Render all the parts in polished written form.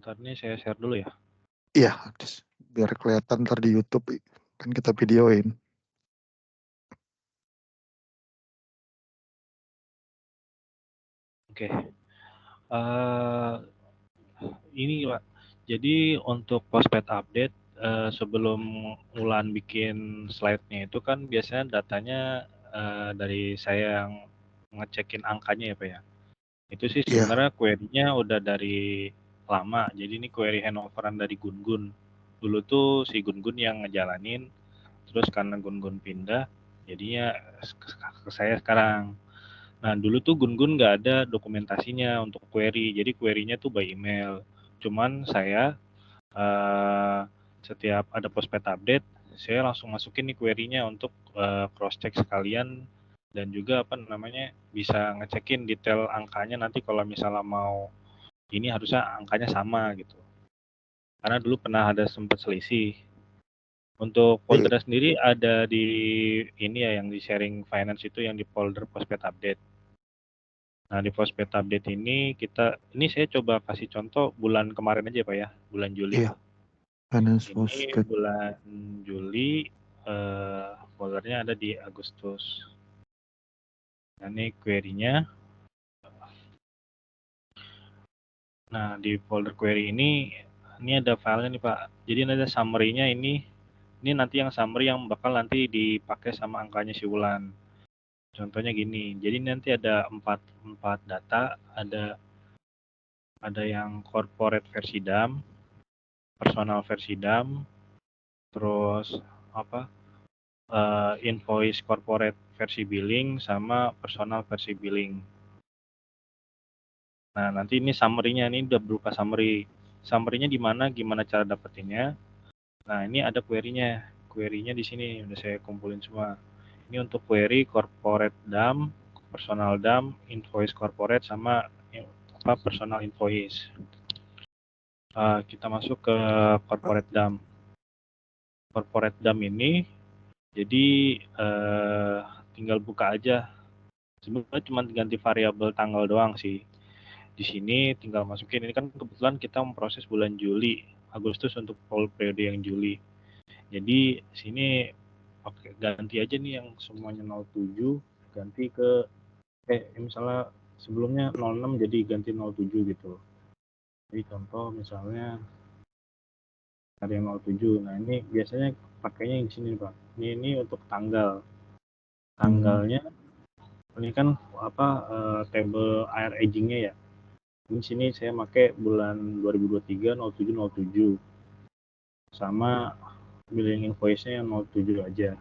Ntar nih saya share dulu ya. Iya, biar kelihatan ntar di YouTube kan kita videoin. Oke. Ini Pak. Jadi untuk postpaid update sebelum Ulan bikin slide-nya itu kan biasanya datanya dari saya yang ngecekin angkanya ya Pak ya. Itu sih Iya. sebenarnya query-nya udah dari lama. Jadi ini query handoveran dari Gun-Gun. Dulu tuh si Gun-Gun yang ngejalanin, terus karena Gun-Gun pindah, jadinya ke saya sekarang. Nah dulu tuh Gun-Gun nggak ada dokumentasinya untuk query, jadi query-nya tuh by email. Cuman saya setiap ada postpaid update, saya langsung masukin nih query-nya untuk cross check sekalian dan juga apa namanya bisa ngecekin detail angkanya nanti kalau misalnya mau ini harusnya angkanya sama gitu. Karena dulu pernah ada sempat selisih. Untuk folder sendiri ada di ini ya yang di sharing finance itu yang di folder postpaid update. Nah di postpaid update ini saya coba kasih contoh bulan kemarin aja Pak ya, bulan Juli. Iya. Finance Ini postpaid. bulan Juli foldernya ada di Agustus. Nah ini query-nya. Nah di folder query ini ada filenya nih Pak. Jadi ada summary-nya ini nanti yang summary yang bakal nanti dipakai sama angkanya si Wulan. Contohnya gini, jadi nanti ada empat data, ada yang corporate versi DAM, personal versi DAM, terus apa invoice corporate versi billing sama personal versi billing. Nah nanti ini summary-nya ini udah berupa summary. Summary-nya gimana cara dapetinnya. Nah ini ada query-nya. Query-nya di sini udah saya kumpulin semua. Ini untuk query corporate DAM, personal DAM, invoice corporate sama personal invoice. Kita masuk ke corporate DAM. Corporate DAM ini jadi tinggal buka aja. Sebenarnya cuma ganti variabel tanggal doang sih. Di sini tinggal masukin, ini kan kebetulan kita memproses bulan Juli, Agustus untuk full periode yang Juli. Jadi sini ganti aja nih yang semuanya 07 ganti ke misalnya sebelumnya 06 jadi ganti 07 gitu. Jadi contoh misalnya ada yang 07. Nah ini biasanya pakainya yang di sini Pak. Ini untuk tanggalnya. Ini kan table air aging-nya ya. Di sini saya pakai bulan 2023 07 sama billing invoice-nya yang 07 aja.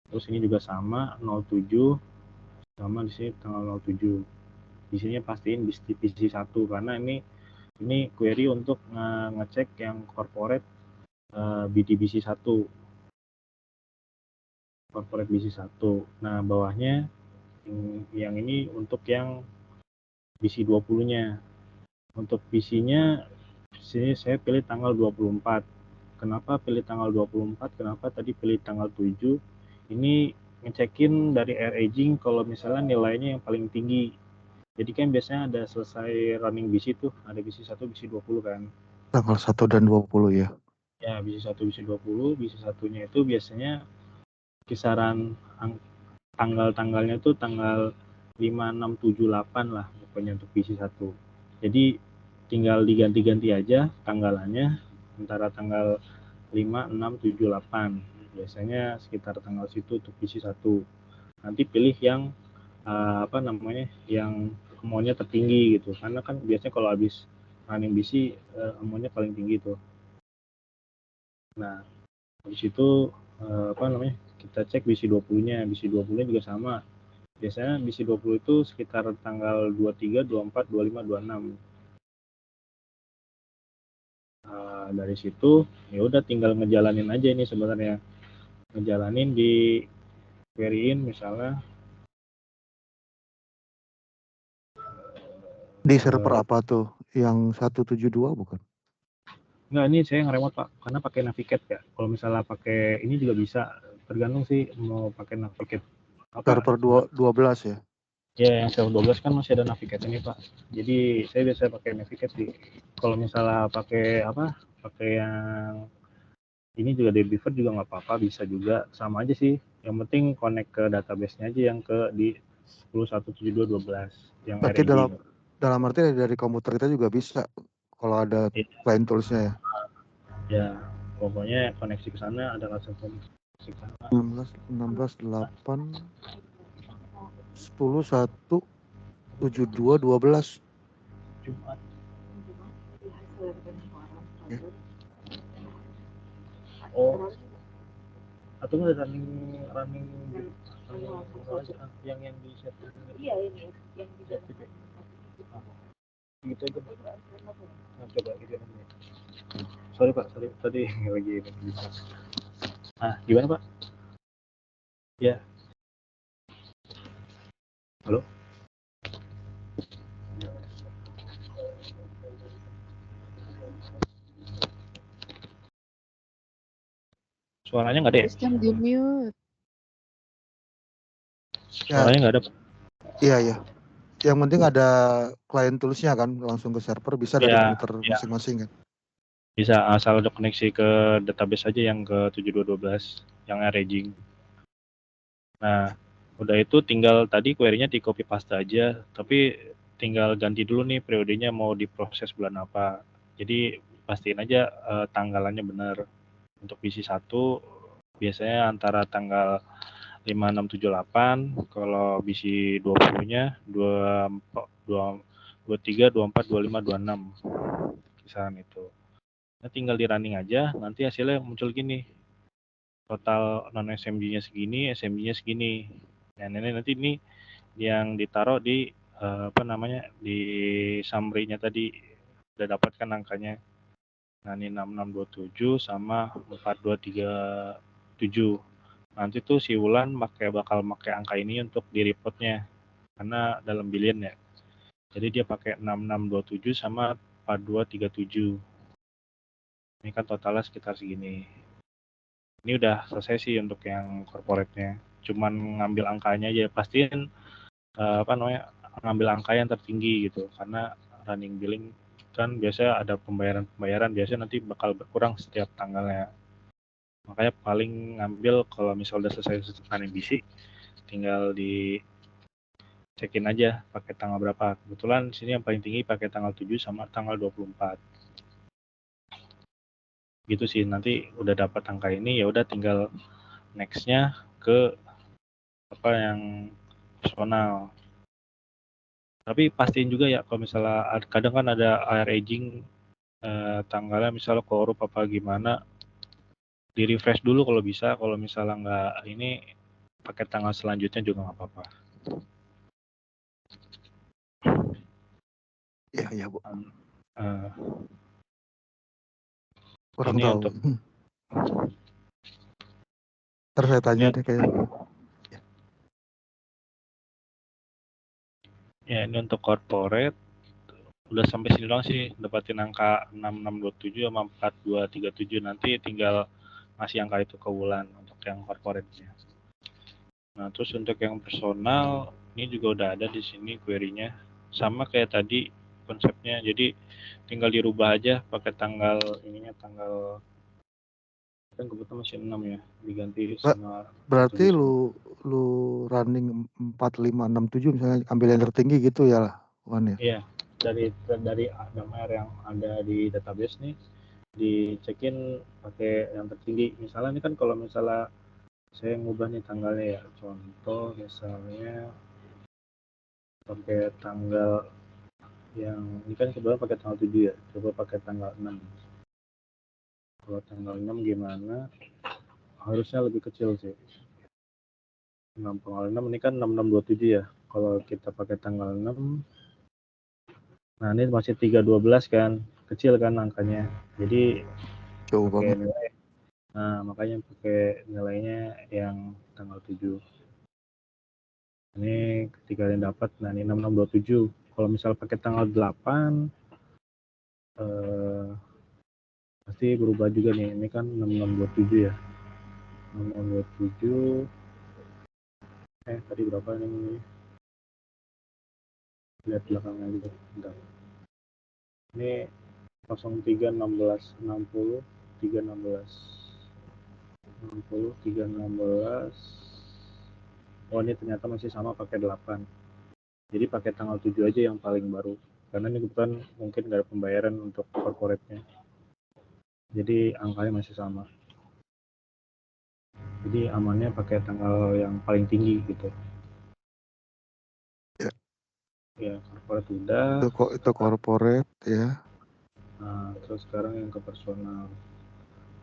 Terus ini juga sama 07 sama di sini tanggal 07. Di sini pastiin divisi 1 karena ini query untuk ngecek yang corporate BDBC 1. Corporate BC 1. Nah, bawahnya yang ini untuk yang BC 20-nya. Untuk BC-nya sini saya pilih tanggal 24. Kenapa pilih tanggal 24? Kenapa tadi pilih tanggal 7? Ini ngecekin dari air aging kalau misalnya nilainya yang paling tinggi. Jadi kan biasanya ada selesai running BC tuh, ada BC 1, BC 20 kan. Tanggal 1 dan 20 ya. Ya, BC 1, BC 20, BC 1-nya itu biasanya kisaran tanggal-tanggalnya tuh tanggal 5, 6, 7, 8 lah pokoknya untuk BC 1. Jadi tinggal diganti-ganti aja tanggalannya antara tanggal 5, 6, 7, 8. Biasanya sekitar tanggal situ untuk BC 1. Nanti pilih yang yang amount-nya tertinggi gitu. Karena kan biasanya kalau habis running BC amount-nya paling tinggi tuh. Nah, habis itu kita cek BC 20-nya. BC 20-nya juga sama. Biasanya BC 20 itu sekitar tanggal 23, 24, 25, 26. Dari situ ya udah tinggal ngejalanin aja ini sebenarnya. Ngejalanin di query-in misalnya Di server apa tuh? Yang 172 bukan? Enggak, ini saya ngeremot Pak, karena pakai Navigate ya. Kalau misalnya pakai ini juga bisa, tergantung sih mau pakai Navigate apa. Server 12 ya? Ya, yang Self 12 kan masih ada navigate nih, Pak. Jadi saya biasa pakai navigate sih. Kalau misalnya pakai apa? Pakai yang ini juga dari Beaver juga nggak apa-apa, bisa juga sama aja sih. Yang penting connect ke database-nya aja yang ke di 10.172.12 yang Berarti RAG. dalam arti dari komputer kita juga bisa kalau ada Ya, client toolsnya ya. ya, pokoknya koneksi ke sana ada langsung koneksi ke sana. 16, 8, 10, 1, 72, 12. Jumat. Ya. Oh, atau nggak running running aja yang di set. Iya ini yang di set gitu. Gitu aja. Nah, coba gitu aja. Sorry Pak, sorry tadi lagi bisa. Ah, gimana Pak? Ya, halo. Suaranya nggak ada ya? Christian di mute. Suaranya nggak ada. Iya, iya. Yang penting ada client toolsnya kan, langsung ke server bisa dari Ya, komputer ya. masing-masing kan. Bisa asal ada koneksi ke database aja yang ke 7212 yang raging. Nah, udah itu tinggal tadi query-nya di copy paste aja, tapi tinggal ganti dulu nih periodenya mau diproses bulan apa. Jadi pastiin aja tanggalannya benar. Untuk BC 1 biasanya antara tanggal 5, 6, 7, 8, kalau BC 20-nya 23, 24, 25, 26. Kisaran itu. Nah, tinggal di running aja, nanti hasilnya muncul gini. Total non SMG-nya segini, SMG-nya segini. Nah, ini nanti ini yang ditaruh di apa namanya? Di summary-nya tadi udah dapat kan angkanya. Nah, ini 6627 sama 4237. Nanti tuh si Wulan bakal pakai angka ini untuk di reportnya karena dalam billion ya. Jadi dia pakai 6627 sama 4237. Ini kan totalnya sekitar segini. Ini udah selesai sih untuk yang corporate-nya. Cuman ngambil angkanya aja, pastiin apa namanya, ngambil angka yang tertinggi gitu. Karena running billing kan biasanya ada pembayaran biasanya nanti bakal berkurang setiap tanggalnya. Makanya paling ngambil kalau misal udah selesai running BC, tinggal di cekin aja pakai tanggal berapa. Kebetulan di sini yang paling tinggi pakai tanggal 7 sama tanggal 24. Gitu sih, nanti udah dapat angka ini ya udah tinggal next-nya ke apa yang personal. Tapi pastiin juga ya kalau misalnya kadang kan ada air aging tanggalnya misalnya korup apa gimana, di refresh dulu kalau bisa. Kalau misalnya nggak ini pakai tanggal selanjutnya juga nggak apa-apa. Iya, iya Bu. Kurang Ini tahu. untuk Ntar saya tanya ini, deh kayak. ya ini untuk corporate udah sampai sini doang sih, dapatin angka 6627 sama 4237. Nanti tinggal ngasih angka itu ke Wulan untuk yang corporate-nya. Nah, terus untuk yang personal ini juga udah ada di sini query-nya. Sama kayak tadi konsepnya. Jadi tinggal dirubah aja pakai tanggal ininya, tanggal kan kebetulan masih 6 ya, diganti sama Berarti 7. lu running 4, 5, 6, 7 misalnya ambil yang tertinggi gitu ya Wan ya. Iya, dari damar yang ada di database nih dicekin pakai yang tertinggi. Misalnya ini kan kalau misalnya saya ngubah nih tanggalnya ya, contoh misalnya pakai tanggal yang ini kan kebetulan pakai tanggal 7 ya, coba pakai tanggal 6. Kalau tanggal 6 gimana? Harusnya lebih kecil sih. 6 tanggal 6 ini kan 6627 ya. Kalau kita pakai tanggal 6, nah ini masih 312 kan, kecil kan angkanya. Jadi Jauh pakai banget. nilai. Nah, makanya pakai nilainya yang tanggal 7. Ini ketika kalian dapat, nah ini 6627. Kalau misal pakai tanggal 8, pasti berubah juga nih. Ini kan 6627 ya. 6627. Tadi berapa nih? lihat belakangnya gitu. Bentar. Ini 0316 60 316 60 316. Oh, ini ternyata masih sama pakai 8. Jadi pakai tanggal 7 aja yang paling baru. Karena ini kebetulan mungkin nggak ada pembayaran untuk corporate-nya. Jadi angkanya masih sama. Jadi amannya pakai tanggal yang paling tinggi gitu. Ya. Ya, corporate udah. Itu corporate ya. Nah, terus sekarang yang ke personal.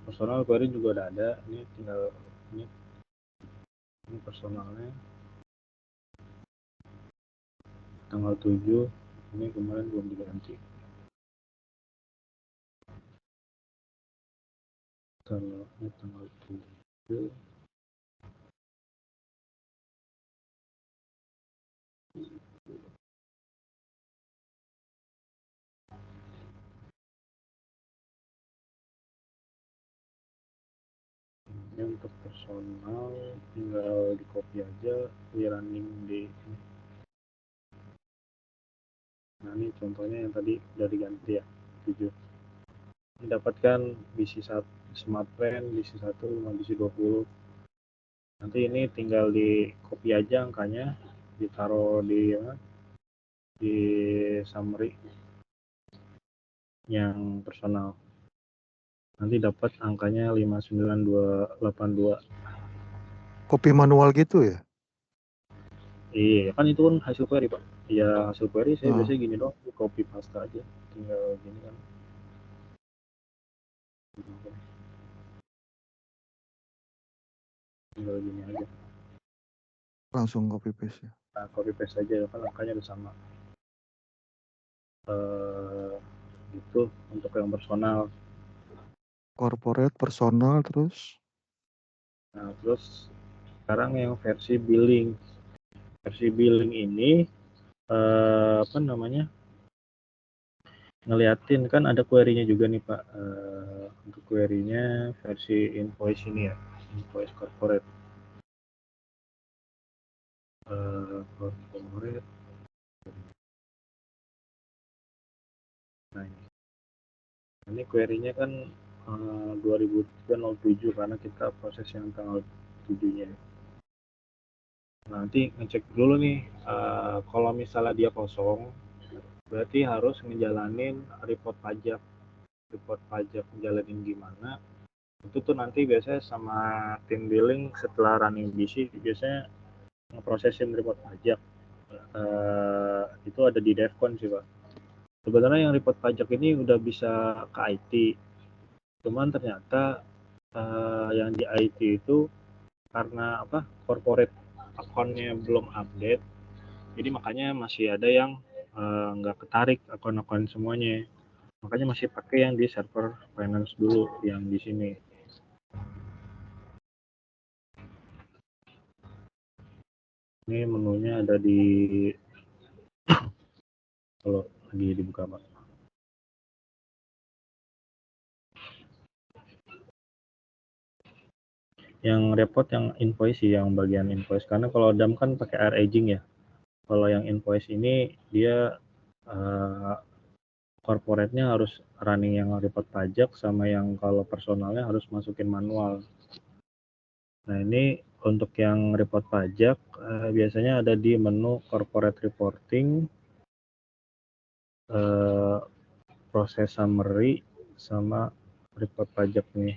Personal kemarin juga udah ada. Ini tinggal ini personalnya tanggal 7. Ini kemarin belum diganti. Ini tanggal 7. Ini untuk personal tinggal di copy aja, di running di ini. Nah, ini contohnya yang tadi udah diganti ya, 7. Ini dapatkan BC1 Smart Plan, BC1 sama BC20. Nanti ini tinggal di copy aja angkanya, ditaruh di summary yang personal. Nanti dapat angkanya 59282. Kopi manual gitu ya? Iya, kan itu kan hasil query, Pak. Ya, hasil query saya Oh. biasanya gini dong, copy paste aja. Tinggal gini kan. Tinggal gini aja. Langsung copy paste ya. Nah, copy paste aja kan angkanya udah sama. Itu untuk yang personal. Corporate, personal terus. Nah, terus sekarang yang versi billing. Versi billing ini apa namanya? Ngeliatin kan ada query-nya juga nih, Pak. Untuk query-nya versi invoice ini ya. Invoice corporate. Corporate. Nah, ini query-nya kan 2007 karena kita proses yang tanggal 7-nya. Nanti ngecek dulu nih, kalau misalnya dia kosong, berarti harus ngejalanin report pajak. Report pajak ngejalanin gimana? Itu tuh nanti biasanya sama tim billing setelah running BC biasanya ngeprosesin report pajak. Itu ada di Devcon sih, Pak. Sebenarnya yang report pajak ini udah bisa ke IT, cuman ternyata yang di IT itu karena corporate account-nya belum update, jadi makanya masih ada yang nggak ketarik akun-akun semuanya, makanya masih pakai yang di server finance dulu yang di sini. Ini menunya ada di kalau lagi dibuka, Pak. Yang report yang invoice sih, yang bagian invoice, karena kalau DAM kan pakai air aging ya. Kalau yang invoice ini dia corporate-nya harus running yang report pajak, sama yang kalau personalnya harus masukin manual. Nah, ini untuk yang report pajak biasanya ada di menu corporate reporting, proses summary, sama report pajak nih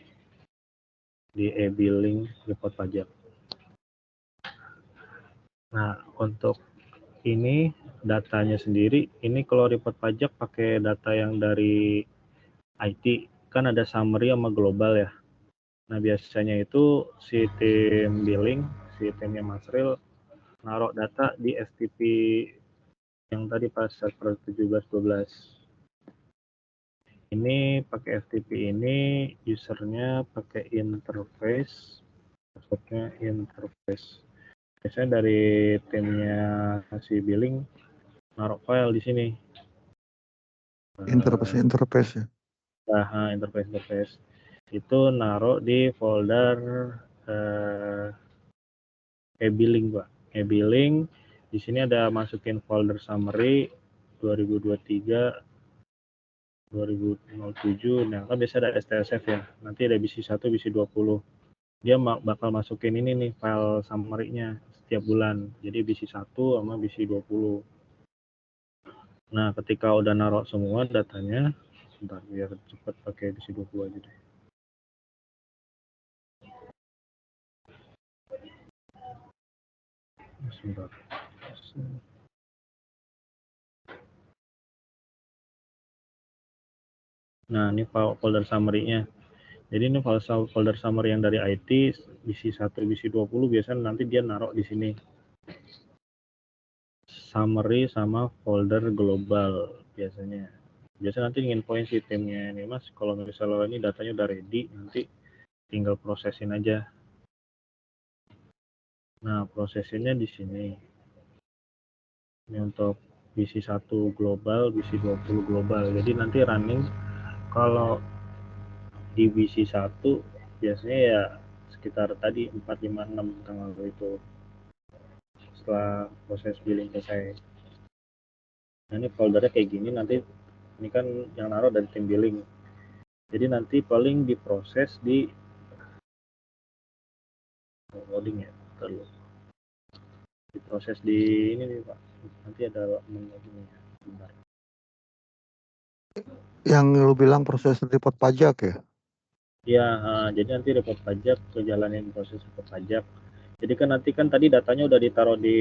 di e-billing report pajak. Nah, untuk ini datanya sendiri, ini kalau report pajak pakai data yang dari IT, kan ada summary sama global ya. Nah, biasanya itu si tim billing, si timnya Mas Ril, naruh data di FTP yang tadi pas server 1712. Ini pakai FTP ini, usernya pakai interface, passwordnya interface. Biasanya dari timnya si billing naruh file di sini. Interface ya. Nah, interface itu naruh di folder e-billing, Pak. E-billing Di sini ada masukin folder summary 2023 2007. Nah, kan biasa ada STSF ya. Nanti ada BC 1, BC 20. Dia bakal masukin ini nih file summary-nya setiap bulan. Jadi BC 1 sama BC 20. Nah, ketika udah naruh semua datanya, sebentar biar cepat pakai BC 20 aja deh. Sebentar. Nah, ini folder summary-nya. Jadi ini folder summary yang dari IT, BC 1, BC 20 biasanya nanti dia naruh di sini. Summary sama folder global biasanya. Biasanya nanti nginfoin si timnya ini, Mas, kalau misalnya ini datanya udah ready, nanti tinggal prosesin aja. Nah, prosesinnya di sini. Ini untuk BC 1 global, BC 20 global. Jadi nanti running kalau di BC 1 biasanya ya sekitar tadi 456 tanggal itu setelah proses billing selesai. Nah, ini foldernya kayak gini, nanti ini kan yang naruh dari tim billing. Jadi nanti paling diproses di loading ya, terus diproses di ini nih Pak. Nanti ada menu ini. Bentar. Yang lu bilang proses report pajak ya? Ya, jadi nanti report pajak kejalanin proses report pajak. Jadi kan nanti kan tadi datanya udah ditaruh di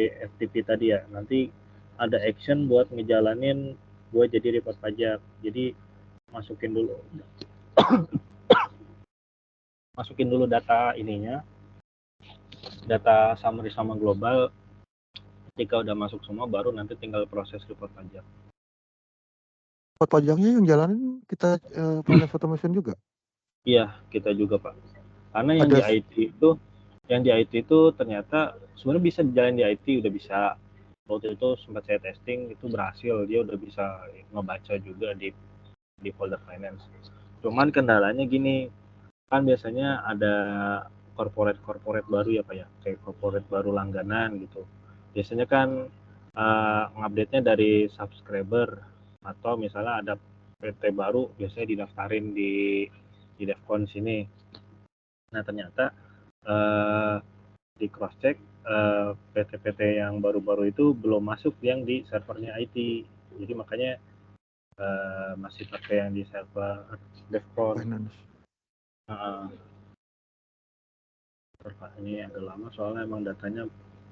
FTP tadi ya. Nanti ada action buat ngejalanin buat jadi report pajak. Jadi masukin dulu data ininya, data summary sama global. Ketika udah masuk semua baru nanti tinggal proses report pajak. Report pajaknya yang jalanin kita finance automation juga? Iya, kita juga Pak. Karena yang di IT itu ternyata sebenarnya bisa dijalin di IT, udah bisa. Waktu itu sempat saya testing, itu berhasil, dia udah bisa ngebaca juga di folder finance. Cuman kendalanya gini, kan biasanya ada corporate baru ya Pak ya, kayak corporate baru langganan gitu. Biasanya kan ngupdate-nya dari subscriber, atau misalnya ada PT baru biasanya didaftarin di DevCon sini. Nah, ternyata di cross check PT-PT yang baru-baru itu belum masuk yang di servernya IT. Jadi makanya masih pakai yang di server DevCon. Finance. Ini agak lama soalnya emang datanya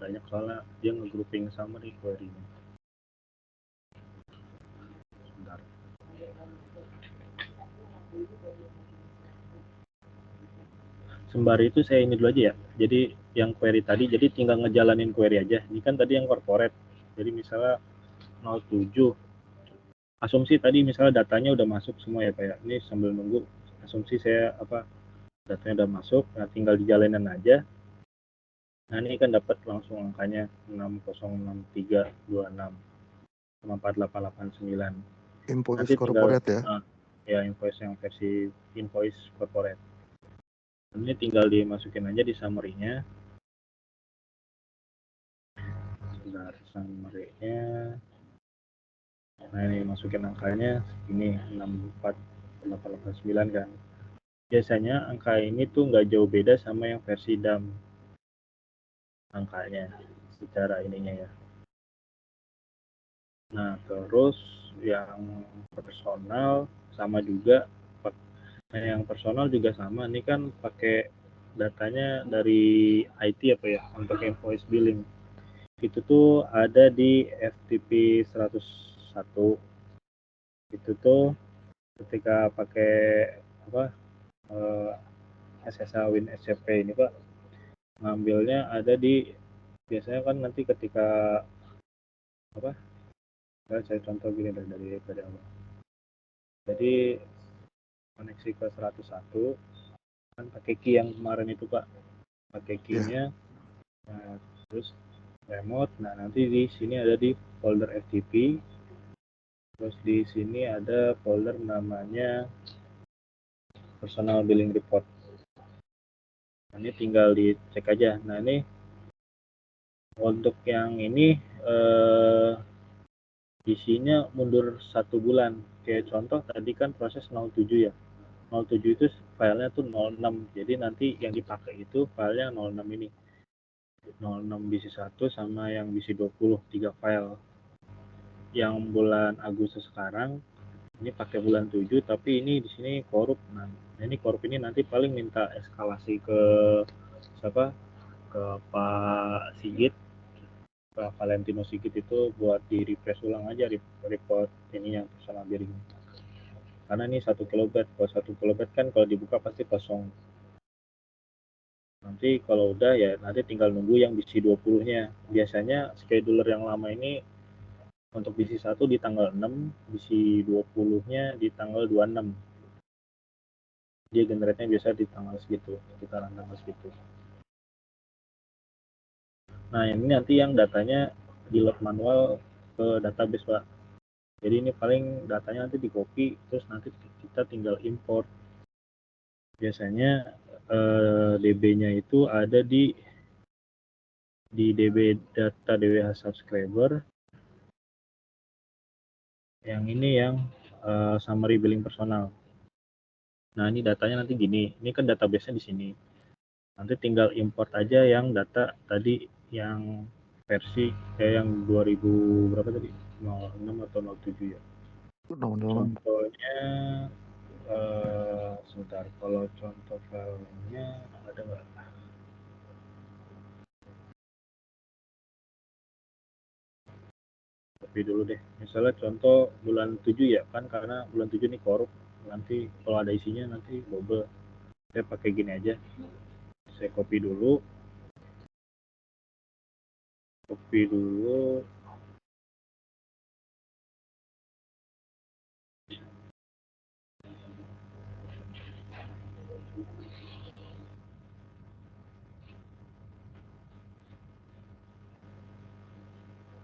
banyak, soalnya dia nge-grouping summary query-nya. Sebentar. Sembari itu saya ini dulu aja ya. Jadi yang query tadi, jadi tinggal ngejalanin query aja. Ini kan tadi yang corporate. Jadi misalnya 07. Asumsi tadi misalnya datanya udah masuk semua ya Pak ya. Ini sambil nunggu. Asumsi saya datanya udah masuk. Nah, tinggal dijalanin aja. Nah, ini kan dapat langsung angkanya 606326 sama 4889. Invoice Nanti corporate tinggal, ya? Invoice yang versi invoice corporate. Ini tinggal dimasukin aja di summary-nya. Sebentar, summary-nya. Nah, ini masukin angkanya ini 64889 kan. Biasanya angka ini tuh nggak jauh beda sama yang versi DAM angkanya secara ininya ya. Nah, terus yang personal sama juga. Nah, yang personal juga sama. Ini kan pakai datanya dari IT apa ya untuk invoice billing. Itu tuh ada di FTP 101. Itu tuh ketika pakai SSA Win SCP ini Pak, ngambilnya ada di, biasanya kan nanti ketika saya contoh gini dari awal. Jadi koneksi ke 101 kan pakai key yang kemarin itu Pak, pakai key-nya. Nah, terus remote. Nah, nanti di sini ada di folder FTP. Terus di sini ada folder namanya personal billing report. Nah, ini tinggal dicek aja. Nah, ini Untuk yang ini isinya mundur 1 bulan. Kayak contoh tadi kan proses 07 ya. 07 itu filenya tuh 06. Jadi nanti yang dipakai itu filenya 06 ini. 06 bisi 1 sama yang bisi 20, 3 file. Yang bulan Agustus sekarang ini pakai bulan 7 tapi ini di sini korup. Nah, ini korup ini nanti paling minta eskalasi ke siapa? Ke Pak Sigit, Pak Valentino Sigit itu buat di refresh ulang aja report ini yang personal bearing. Karena ini 1 kilobyte, kalau 1 kilobyte kan kalau dibuka pasti kosong. Nanti kalau udah ya nanti tinggal nunggu yang bisi 20-nya. Biasanya scheduler yang lama ini untuk bisi 1 di tanggal 6, bisi 20-nya di tanggal 26. Dia generate-nya biasa di tanggal segitu, sekitaran tanggal segitu. Nah, ini nanti yang datanya di load manual ke database, Pak. Jadi ini paling datanya nanti di copy, terus nanti kita tinggal import. Biasanya DB-nya itu ada di DB data DWH subscriber. Yang ini yang summary billing personal. Nah, ini datanya nanti gini. Ini kan database-nya di sini. Nanti tinggal import aja yang data tadi yang versi yang 2000 berapa tadi? 06 atau 07 ya. Contohnya sebentar, kalau contoh filenya ada nggak? Tapi dulu deh, misalnya contoh bulan 7 ya, kan karena bulan 7 ini korup, nanti kalau ada isinya nanti double. Saya pakai gini aja, saya copy dulu.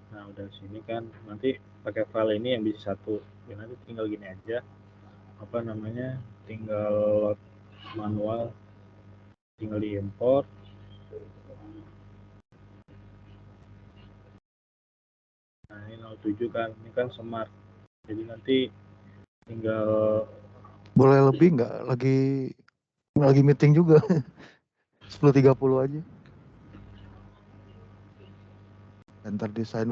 Nah, udah sini kan nanti pakai file ini yang bisa 1 ya, nanti tinggal gini aja, apa namanya, tinggal load manual, tinggal diimport. Nah, ini 07 kan, ini kan smart, jadi nanti tinggal boleh lebih nggak? Lagi meeting juga. 10.30 aja. Ntar desain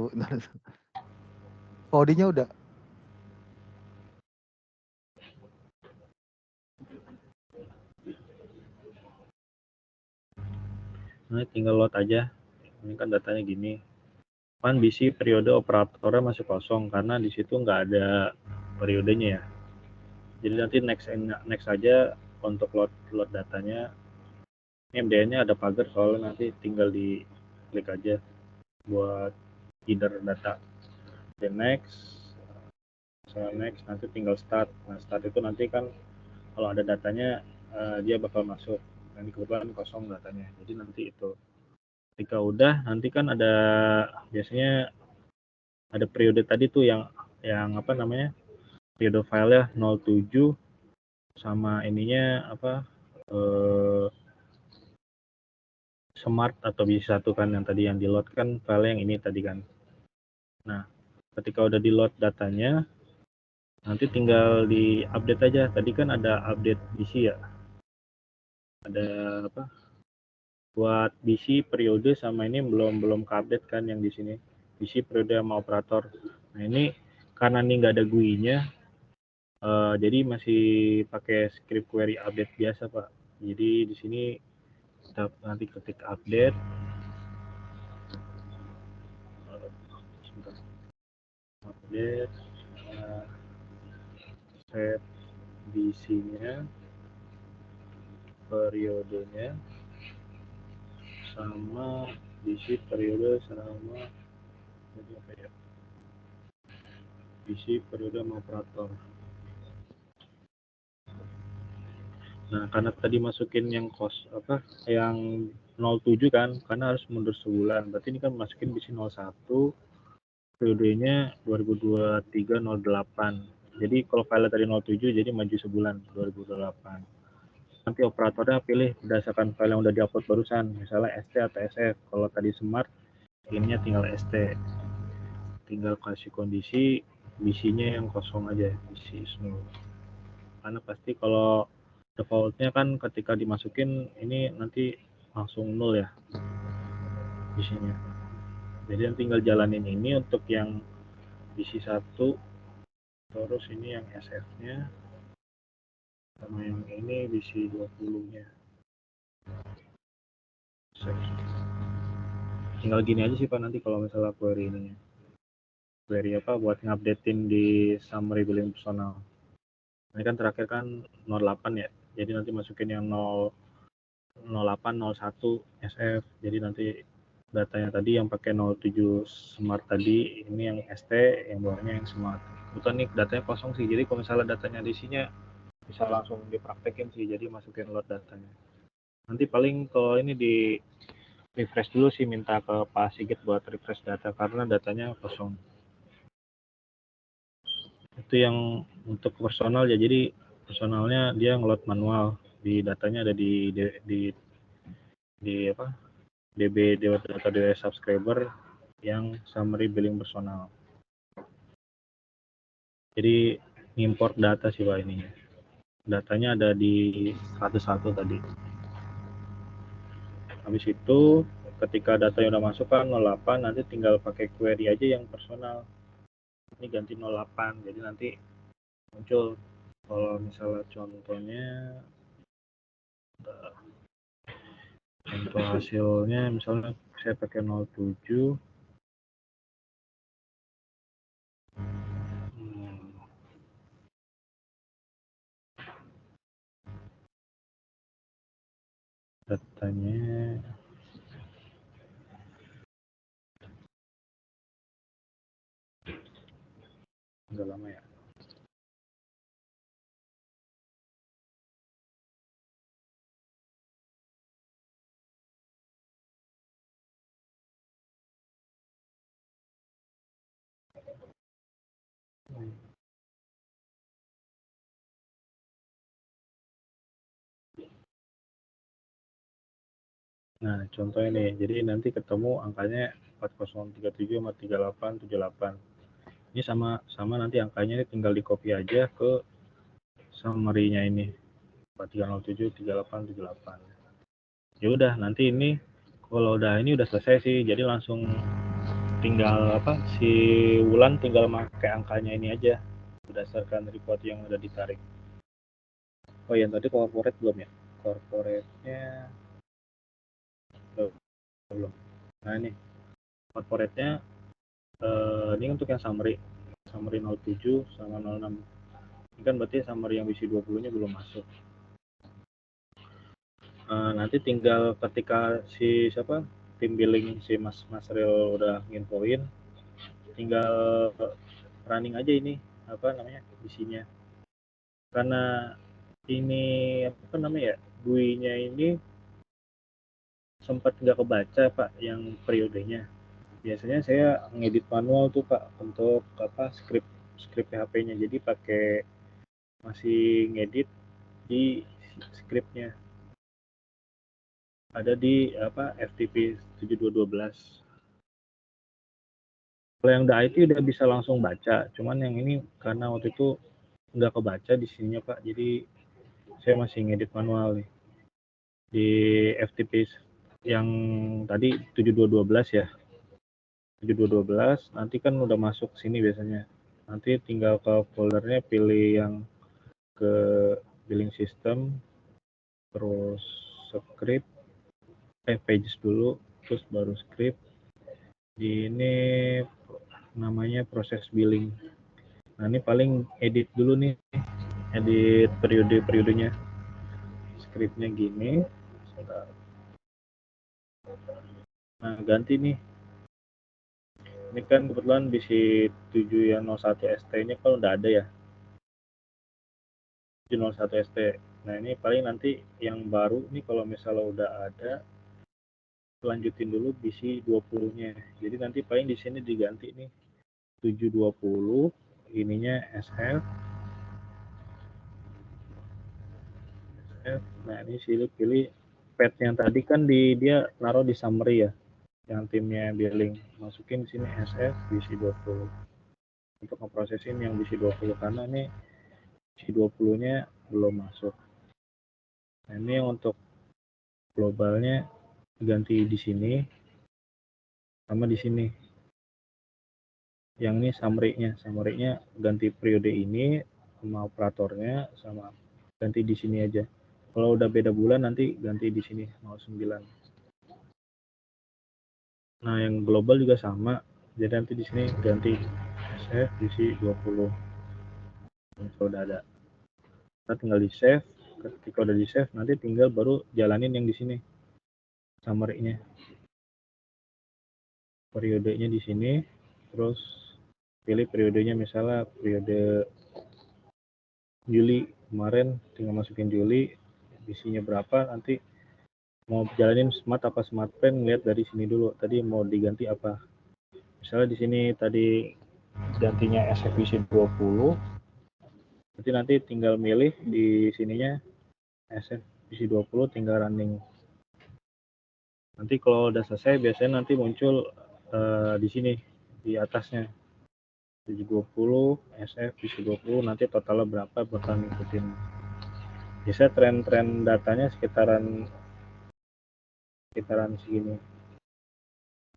kodenya udah. nah, tinggal load aja. Ini kan datanya gini. Kan bisi periode operatornya masih kosong karena di situ nggak ada periodenya ya. Jadi nanti next aja untuk load datanya. Ini MDN-nya ada pagar soalnya nanti tinggal di klik aja buat header data. Dan next, nanti tinggal start. Nah, start itu nanti kan kalau ada datanya dia bakal masuk. Nah, ini kebetulan kosong datanya. Jadi nanti itu ketika udah nanti kan ada biasanya ada periode tadi tuh yang apa namanya, periode filenya 07 sama ininya apa smart atau bisa 1 kan yang tadi yang di load kan file yang ini tadi kan. Nah, ketika udah di load datanya nanti tinggal di update aja. Tadi kan ada update BC ya, ada apa buat BC periode sama ini belum ke update kan yang di sini BC periode sama operator. Nah, ini karena ini nggak ada GUI-nya jadi masih pakai script query update biasa, Pak. Jadi di sini kita nanti ketik update set BC-nya, periodenya, sama BC periode sama jadi apa ya, BC periode sama operator. Nah, karena tadi masukin yang yang 07 kan, karena harus mundur sebulan. Berarti ini kan masukin BC 01, periodenya 2023-08. Jadi kalau file tadi 07, jadi maju sebulan 2028. Nanti operatornya pilih berdasarkan file yang udah diupload barusan, misalnya ST atau SF. Kalau tadi smart, ininya tinggal ST, tinggal kasih kondisi bisinya yang kosong aja, bisi null. Karena pasti kalau defaultnya kan ketika dimasukin ini nanti langsung nol ya bisinya. Jadi tinggal jalanin ini untuk yang bisi 1, terus ini yang SF-nya, sama yang ini bisi 20-nya. Tinggal gini aja sih Pak nanti kalau misalnya query ininya. Query apa buat ngupdatein di summary billing personal. Ini kan terakhir kan 08 ya. Jadi nanti masukin yang 0 08 01 SF. Jadi nanti datanya tadi yang pakai 07 smart tadi, ini yang ST, yang bawahnya yang smart. Kebetulan nih datanya kosong sih. Jadi kalau misalnya datanya di sini bisa langsung dipraktekin sih. Jadi masukin load datanya. Nanti paling kalau ini di refresh dulu sih, minta ke Pak Sigit buat refresh data karena datanya kosong. Itu yang untuk personal ya, jadi personalnya dia ngeload manual, di datanya ada di apa DB data DWS subscriber yang summary billing personal. Jadi import data sih Pak ininya. Datanya ada di 101 tadi. Habis itu ketika datanya udah masuk kan 08, nanti tinggal pakai query aja yang personal. Ini ganti 08, jadi nanti muncul kalau misalnya contohnya contoh hasilnya misalnya saya pakai 07 datanya udah lama ya. Nah, contoh ini. Jadi nanti ketemu angkanya 4037 sama 3878. Ini sama nanti angkanya ini tinggal di copy aja ke summary-nya ini. 4307 3878. Ya udah, nanti ini kalau udah ini udah selesai sih. Jadi langsung tinggal apa si Wulan tinggal pakai angkanya ini aja berdasarkan report yang udah ditarik. Oh iya, tadi corporate belum ya? Corporate-nya belum. Nah ini corporate-nya ini untuk yang summary 07 sama 06. Ini kan berarti summary yang BC 20-nya belum masuk. Nanti tinggal ketika si siapa tim billing si Mas Real udah nginfoin, tinggal running aja ini apa namanya BC-nya. Karena ini apa namanya ya, GUI-nya ini sempat nggak kebaca Pak yang periodenya. Biasanya saya ngedit manual tuh Pak untuk apa script PHP-nya. Jadi pakai masih ngedit di scriptnya. Ada di apa FTP 7212. Kalau yang The IT udah bisa langsung baca, cuman yang ini karena waktu itu nggak kebaca di sininya Pak, jadi saya masih ngedit manual nih di FTP yang tadi 7212 ya. 7212 nanti kan udah masuk sini biasanya. Nanti tinggal ke foldernya pilih yang ke billing system, terus script, pages dulu, terus baru script. Di ini namanya proses billing. Nah ini paling edit dulu nih, edit periode-periodenya. Scriptnya gini. Nah ganti nih. Ini kan kebetulan BC 7 yang 01 ST-nya kan udah ada ya. 01 ST. Nah ini paling nanti yang baru nih kalau misalnya udah ada, lanjutin dulu BC 20-nya. Jadi nanti paling di sini diganti nih 720 ininya SF. Nah ini pilih pet yang tadi kan dia naruh di summary ya. yang timnya billing, masukin di sini SF BC20 untuk ngeprosesin yang BC20 karena ini BC20-nya belum masuk. Nah, ini untuk globalnya ganti di sini sama di sini. Yang ini summary-nya ganti periode ini sama operatornya sama ganti di sini aja. Kalau udah beda bulan nanti ganti di sini 09. Nah, yang global juga sama. Jadi nanti di sini ganti SF BC20. Kalau udah ada. Nah, tinggal di save. Ketika udah di save nanti tinggal baru jalanin yang di sini. Summary-nya. Periodenya di sini. Terus pilih periodenya misalnya periode Juli kemarin, tinggal masukin Juli, isinya berapa, nanti mau jalanin smart apa smart pen, lihat dari sini dulu. Tadi mau diganti apa. Misalnya di sini tadi gantinya SFVC 20, berarti nanti tinggal milih di sininya SFVC 20, tinggal running. Nanti kalau udah selesai, biasanya nanti muncul di sini, di atasnya. 720, SF, BC 20, nanti totalnya berapa, bakal ngikutin. Biasanya tren-tren datanya sekitaran segini.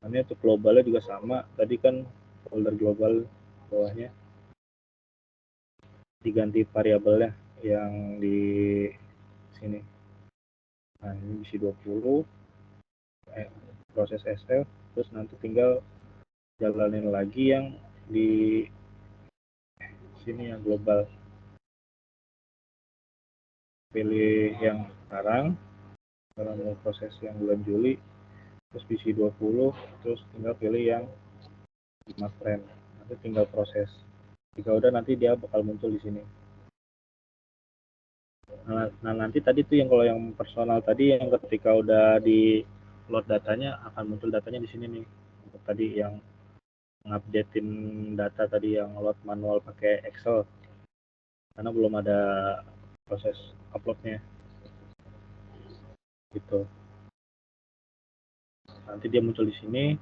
Ini untuk globalnya juga sama. Tadi kan folder global bawahnya diganti variabelnya yang di sini. Nah, ini BC 20 proses SF, terus nanti tinggal jalanin lagi yang di sini yang global. Pilih yang sekarang, kalau mau proses yang bulan Juli, terus BC 20, terus tinggal pilih yang smart frame. Nanti tinggal proses. Jika udah nanti dia bakal muncul di sini. Nah, nanti tadi tuh yang kalau yang personal tadi yang ketika udah di load datanya akan muncul datanya di sini nih. Untuk tadi yang ngupdatein data tadi yang load manual pakai Excel. Karena belum ada proses uploadnya. Gitu. Nanti dia muncul di sini.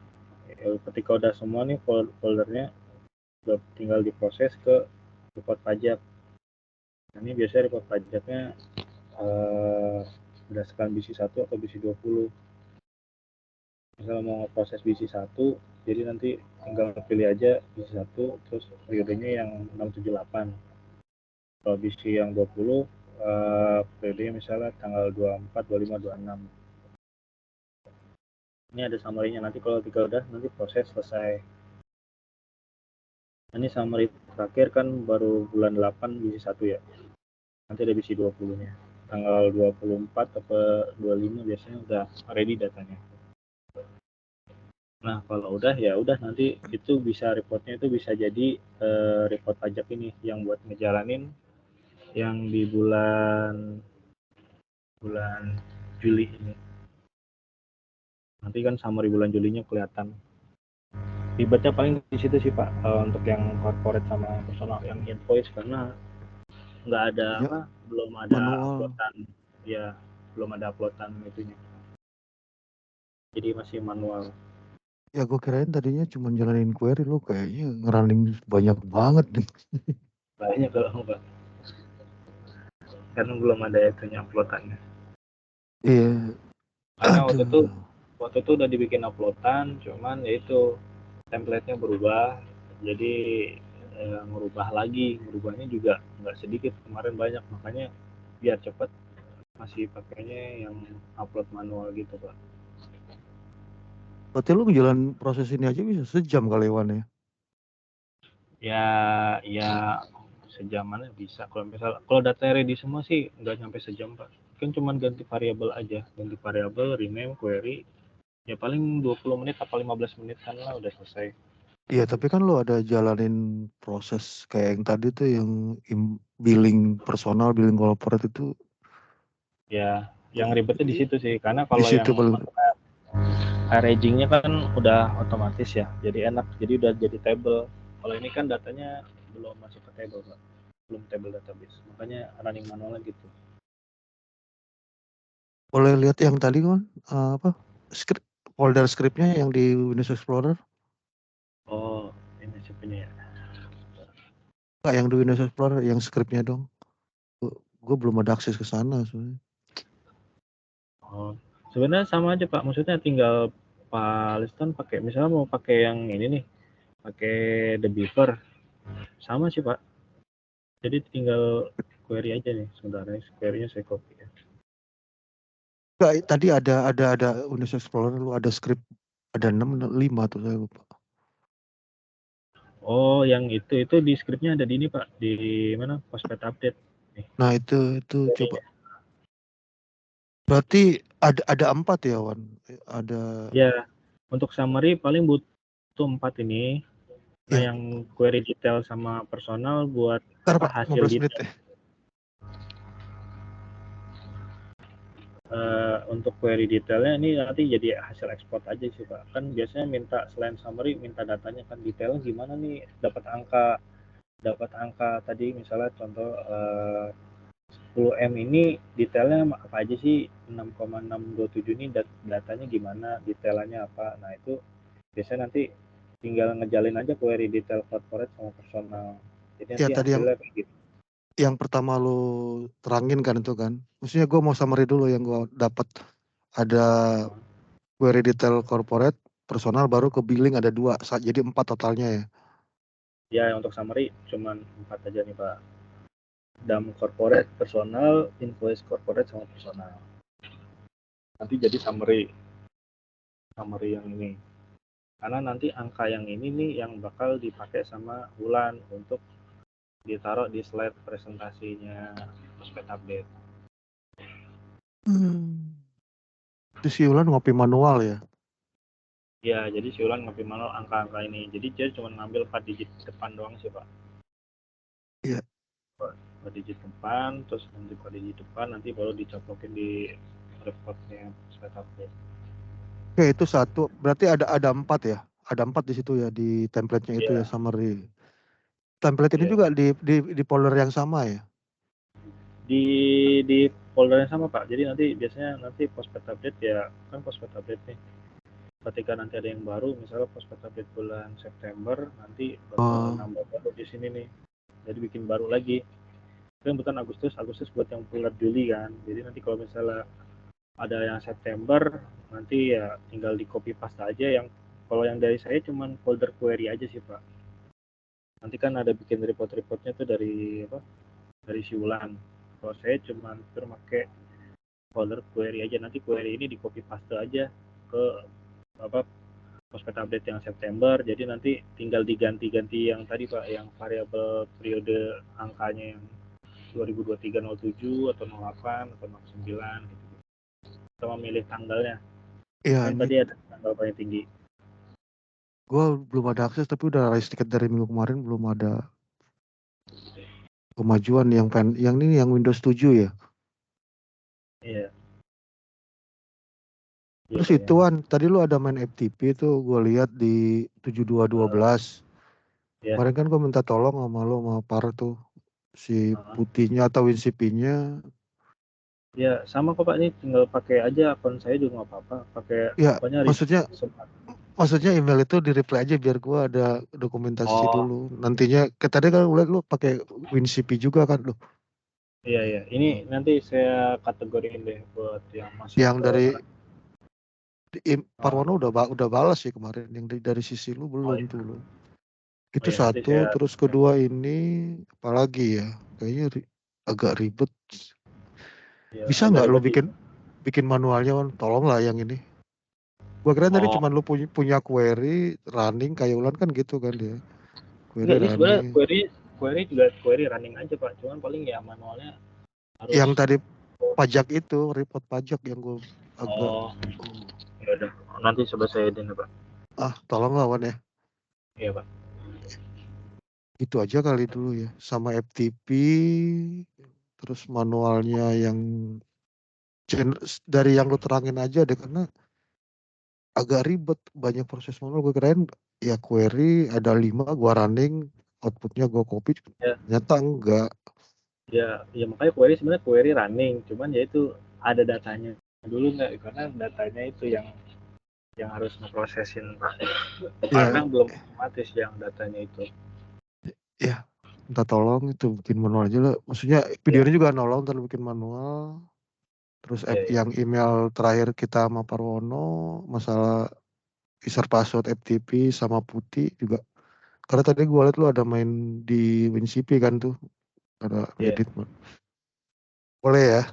Ketika udah semua nih foldernya udah tinggal diproses ke report pajak. Nah, ini biasanya report pajaknya berdasarkan BC 1 atau BC 20. Misal mau proses BC 1, jadi nanti tinggal pilih aja BC 1, terus periodenya yang 678. Kalau BC yang 20, periodenya misalnya tanggal 24, 25, 26. Ini ada summary-nya, nanti kalau tiga udah, nanti proses selesai. Ini summary terakhir kan baru bulan 8 BC 1 ya. Nanti ada BC 20-nya. Tanggal 24 atau 25 biasanya udah ready datanya. Nah, kalau udah ya udah nanti itu bisa reportnya itu bisa jadi report pajak ini yang buat ngejalanin yang di bulan Juli ini. Nanti kan summary bulan Julinya kelihatan. Ribetnya paling di situ sih Pak, untuk yang corporate sama personal yang invoice karena nggak ada Banyak belum ada manual. uploadan, ya belum ada uploadan itunya. Jadi masih manual. Ya gue kirain tadinya cuma jalanin query, lo kayaknya ngerunning banyak banget nih. Banyak kalau enggak. Karena belum ada itunya uploadannya. Iya, Karena waktu aduh. itu udah dibikin uploadan, cuman yaitu template-nya berubah, jadi ngerubahnya juga nggak sedikit, kemarin banyak, makanya biar cepat masih pakainya yang upload manual gitu Pak. Berarti lu jalan proses ini aja bisa sejam kali Wan ya? Ya sejamannya bisa. Kalau data ready semua sih nggak sampai sejam Pak. Kan cuma ganti variabel aja, ganti variabel, rename, query, ya paling 20 menit atau 15 menit kan lah udah selesai. Iya, tapi kan lo ada jalanin proses kayak yang tadi tuh yang billing personal, billing corporate itu Ya, yang ribetnya di situ sih, karena di kalau yang situ paling. arrangingnya kan udah otomatis ya, jadi enak, jadi udah jadi table. Kalau ini kan datanya belum masuk ke table Pak, belum table database, makanya running manualnya gitu. Boleh lihat yang tadi kan apa? folder scriptnya yang di Windows Explorer? Oh, ini sebenarnya ya. Enggak, yang di Windows Explorer, yang scriptnya dong. Gue belum ada akses ke sana sebenarnya. Oh, sebenarnya sama aja Pak. Maksudnya tinggal Pak Liston pakai, misalnya mau pakai yang ini nih, pakai The Beaver, sama sih Pak. Jadi tinggal query aja nih. Sebentar, query-nya saya copy ya. Enggak, tadi ada Windows Explorer lu ada script ada 6 5 tuh saya lupa. Oh, yang itu di scriptnya ada di ini Pak, di mana? Postpad update. Nih, Nah, itu coba. query-nya. Berarti ada 4 ya, Wan? Ada Ya, untuk summary paling butuh 4 ini. Nah, ya, yang query detail sama personal buat ntar apa Pak, hasil 15 menit detail. ya. Untuk query detailnya ini nanti jadi hasil ekspor aja sih Pak. Kan biasanya minta selain summary minta datanya kan detailnya gimana nih, dapat angka tadi misalnya contoh 10M ini detailnya apa aja sih, 6,627 ini datanya gimana, detailnya apa. Nah, itu biasanya nanti tinggal ngejalin aja query detail corporate sama personal. Jadi Ya nanti tadi hasilnya kayak gitu. yang pertama lu terangin kan itu kan. Maksudnya gue mau summary dulu yang gue dapat. Ada Nah, query detail corporate, personal, baru ke billing ada 2. Jadi 4 totalnya ya. ya untuk summary cuman 4 aja nih Pak. Dam corporate, personal, invoice corporate sama personal. Nanti jadi summary yang ini. Karena nanti angka yang ini nih yang bakal dipakai sama Wulan untuk ditaruh di slide presentasinya prospek update. Itu si Ulan ngopi manual ya. Ya, jadi si Wulan ngopi manual angka-angka ini. Jadi dia cuma ngambil 4 digit depan doang sih Pak. Iya. 4 digit depan, terus nanti 4 digit depan, nanti baru dicoplokin di reportnya prospek update. Oke, itu satu. Berarti ada 4 ya. Ada 4 di situ ya, di template-nya itu ya, Iya, summary. Template ini iya. juga di folder yang sama ya. di di folder yang sama Pak. Jadi nanti biasanya nanti prospek update ya, kan prospek update nih. Ketika nanti ada yang baru, misalnya prospek update bulan September, nanti bakal Oh, nambah baru di sini nih. Jadi bikin baru lagi. Kan bukan Agustus buat yang bulan Juli kan. Jadi nanti kalau misalnya ada yang September, nanti ya tinggal di copy paste aja. Yang kalau yang dari saya cuman folder query aja sih Pak. Nanti kan ada bikin report-reportnya tuh dari apa? Dari si Wulan. Kalau saya cuman pakai folder query aja, nanti query ini di copy paste aja ke apa prospek update yang September. Jadi nanti tinggal diganti-ganti yang tadi Pak, yang variabel periode angkanya yang 2023 07 atau 08 atau 09 gitu, sama milih tanggalnya iya kan ini tadi ada tanggal paling tinggi. gue belum ada akses tapi udah raise tiket dari minggu kemarin belum ada kemajuan yang ini yang Windows 7 ya. Iya, iya Terus Pak yang ituan tadi lu ada main FTP tuh gue lihat di 7212. ya Kemarin kan gue minta tolong sama lo sama Par tuh si putihnya atau WinCP-nya. ya sama kok Pak, ini tinggal pakai aja akun saya juga nggak apa-apa, pakai Ya pokoknya maksudnya sempat. maksudnya email itu di reply aja biar gua ada dokumentasi Oh, dulu. Nantinya tadi kan gue liat lu pakai WinCP juga kan lu. iya iya, ini nanti saya kategoriin deh buat yang masuk Yang ke dari mana. Parwono Oh, udah balas sih kemarin. Yang dari sisi lu oh belum ya, tuh lu. oh Itu ya nanti satu, saya. terus kedua ini apalagi ya? Kayaknya agak ribet. Ya, Bisa agak nggak lu ribet sih. bikin manualnya, Wan? Tolonglah yang ini. Gua kira tadi Oh, cuma lu punya query running kayak Ulan kan gitu kan dia. Query enggak, ini sebenarnya running. query juga query running aja Pak. Cuman paling ya manualnya harus. Yang tadi pajak itu, report pajak yang gue agak Oh, oh, ya udah. Nanti coba saya edit Pak. tolong lawan ya. Iya Pak. Itu aja kali dulu ya. Sama FTP, terus manualnya yang dari yang lu terangin aja deh karena agak ribet banyak proses manual. Gue kirain ya query ada 5 gua running, outputnya gua copy, Ya, ternyata enggak. ya makanya query sebenarnya query running. Cuman ya itu ada datanya dulu nggak? Karena datanya itu yang yang harus ngeprosesin, Ya, karena belum otomatis yang datanya itu. ya minta tolong itu bikin manual aja lah. Maksudnya Ya, videonya juga nolong, ntar lu bikin manual. Terus ya, ya. yang email terakhir kita sama Parwono masalah user password FTP sama Putih juga. Karena tadi gue liat lu ada main di WinCP kan tuh, ada Ya, ngedit. Boleh ya,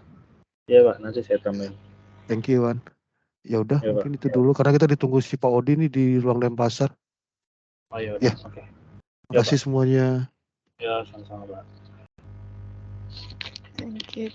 ya Pak, nanti saya tambahin. thank you Wan. Ya udah Ya Pak. mungkin itu dulu karena kita ditunggu si Pak Odi nih di ruang Denpasar. Oh ya udah, Ya, oke. Ya makasih Pak. semuanya. Ya sama-sama Pak. Thank you.